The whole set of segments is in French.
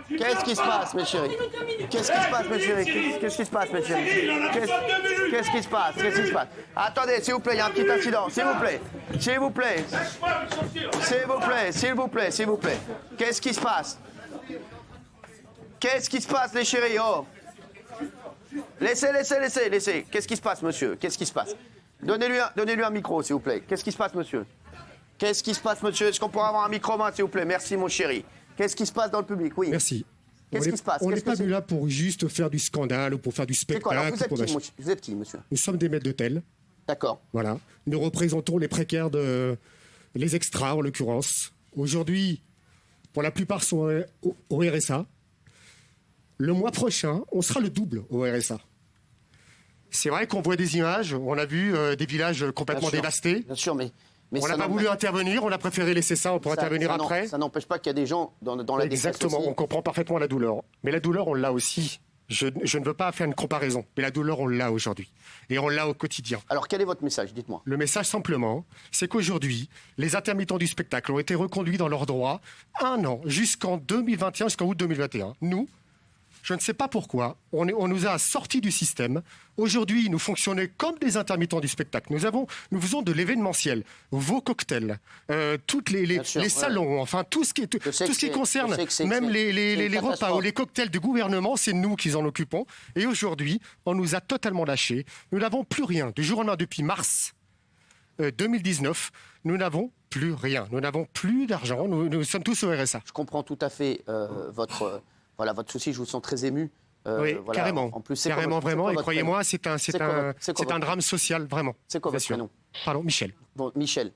Qu'est-ce qui se passe, mes chéris? Qu'est-ce qui se passe, mes chéris? Qu'est-ce qui se passe, mes chéris? Qu'est-ce qui se passe? Qu'est-ce qui se passe? Attendez, s'il vous plaît, il y a un petit incident. S'il vous plaît. S'il vous plaît. S'il vous plaît, s'il vous plaît, s'il vous plaît. Qu'est-ce qui se passe? Qu'est-ce qui se passe, les chéris? Oh! Laissez. Qu'est-ce qui se passe, monsieur? Qu'est-ce qui se passe? Donnez-lui un micro, s'il vous plaît. Qu'est-ce qui se passe, monsieur? Qu'est-ce qui se passe, monsieur? Est-ce qu'on pourrait avoir un micro-main, s'il vous plaît? Merci, mon chéri. Qu'est-ce qui se passe dans le public? Oui. Merci. Qu'est-ce qui se passe? On n'est pas venu là pour juste faire du scandale ou pour faire du C'est quoi? Alors, spectacle. vous êtes qui, monsieur? Nous sommes des maîtres d'hôtel. D'accord. Voilà. Nous représentons les précaires les extras, en l'occurrence. Aujourd'hui, pour la plupart, sont au RSA. Le mois prochain, on sera le double au RSA. C'est vrai qu'on voit des images, on a vu des villages complètement dévastés. Bien sûr, mais on n'a pas voulu intervenir, on a préféré laisser ça, on pourra intervenir après. Ça n'empêche pas qu'il y a des gens dans la détresse. Exactement, aussi. on comprend parfaitement la douleur. Mais la douleur, on l'a aussi. Je ne veux pas faire une comparaison, mais la douleur, on l'a aujourd'hui. Et on l'a au quotidien. Alors, quel est votre message? Dites-moi. Le message, simplement, c'est qu'aujourd'hui, les intermittents du spectacle ont été reconduits dans leurs droits 1 an, jusqu'en 2021, jusqu'en août 2021. Nous, je ne sais pas pourquoi, on nous a sortis du système. Aujourd'hui, nous fonctionnons comme des intermittents du spectacle. Nous faisons de l'événementiel, vos cocktails, toutes les salons, enfin tout ce qui concerne même les repas ou les cocktails du gouvernement, c'est nous qui en occupons. Et aujourd'hui, on nous a totalement lâchés. Nous n'avons plus rien. Du jour au lendemain, depuis mars 2019, nous n'avons plus rien. Nous n'avons plus d'argent. Nous sommes tous au RSA. Je comprends tout à fait votre souci. Je vous sens très ému. Oui, carrément. En plus, carrément, vraiment. Et croyez-moi, c'est un drame social, vraiment. C'est quoi votre prénom? Pardon, Michel. Bon, Michel.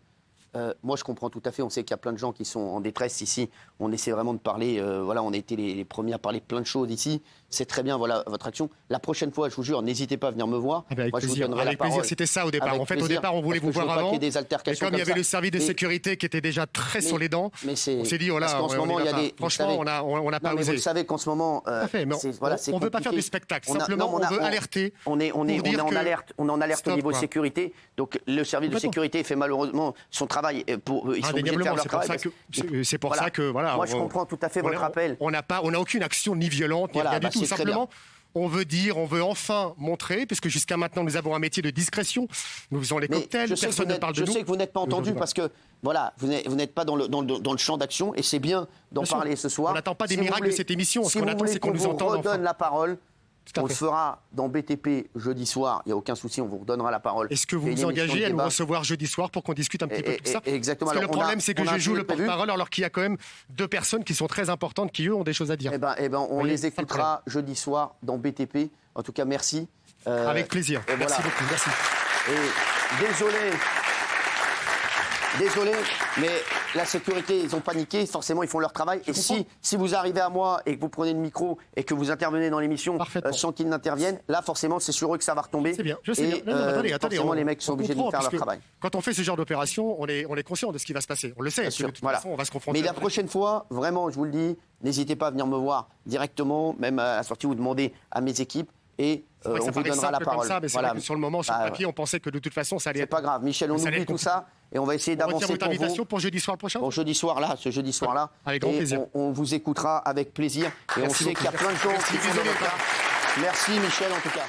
Moi, je comprends tout à fait. On sait qu'il y a plein de gens qui sont en détresse ici. On essaie vraiment de parler. On a été les premiers à parler de plein de choses ici. C'est très bien, voilà, votre action. La prochaine fois, je vous jure, n'hésitez pas à venir me voir. Avec moi, je plaisir. vous donnerai la parole. C'était ça au départ. En fait, au départ, on voulait vous voir avant. Et comme il y avait le service de sécurité qui était déjà très sur les dents, on s'est dit, voilà, franchement, on n'a pas osé. Vous savez qu'en ce moment, on ne veut pas faire du spectacle. Simplement, on veut alerter. On est en alerte au niveau sécurité. Donc, le service de sécurité fait malheureusement son travail. Ils sont obligés de faire leur travail. C'est pour ça que, voilà. Moi, je comprends tout à fait votre appel. On n'a aucune action ni violente, ni rien du tout. Simplement, on veut enfin montrer, puisque jusqu'à maintenant, nous avons un métier de discrétion. Nous faisons les cocktails, personne ne parle de nous. Je sais que vous n'êtes pas entendu parce que, voilà, vous n'êtes pas dans le champ d'action et c'est bien d'en parler ce soir. On n'attend pas des miracles de cette émission. Ce qu'on attend, c'est qu'on nous entende. Si vous redonne la parole, on le fera dans BTP jeudi soir. Il n'y a aucun souci, on vous redonnera la parole. Est-ce que vous vous engagez à nous recevoir jeudi soir pour qu'on discute un petit peu de tout ça? Exactement. Parce que le problème, c'est que je joue le porte-parole alors qu'il y a quand même 2 personnes qui sont très importantes qui, eux, ont des choses à dire. On les écoutera jeudi soir dans BTP. En tout cas, merci. Avec plaisir. Merci beaucoup. Merci. Et désolé, mais la sécurité, ils ont paniqué, forcément, ils font leur travail. Et si vous arrivez à moi et que vous prenez le micro et que vous intervenez dans l'émission sans qu'ils n'interviennent, là, forcément, c'est sur eux que ça va retomber. C'est bien, je sais bien. Attendez, forcément, les mecs sont obligés de faire leur travail. Quand on fait ce genre d'opération, on est conscient de ce qui va se passer. On le sait, de toute façon, on va se confronter. Mais la prochaine fois, vraiment, je vous le dis, n'hésitez pas à venir me voir directement, même à la sortie, vous demandez à mes équipes. Et on vous donnera la parole. Comme ça, mais sur le moment, sur le papier, on pensait que de toute façon, ça allait être... C'est pas grave, Michel, on oublie tout ça et on va essayer d'avancer pour vous. Votre invitation pour jeudi soir prochain? Pour jeudi soir-là, ce jeudi soir-là. Avec grand plaisir. On vous écoutera avec plaisir. Et on sait qu'il y a plein de gens qui font le cas. Merci Michel, en tout cas.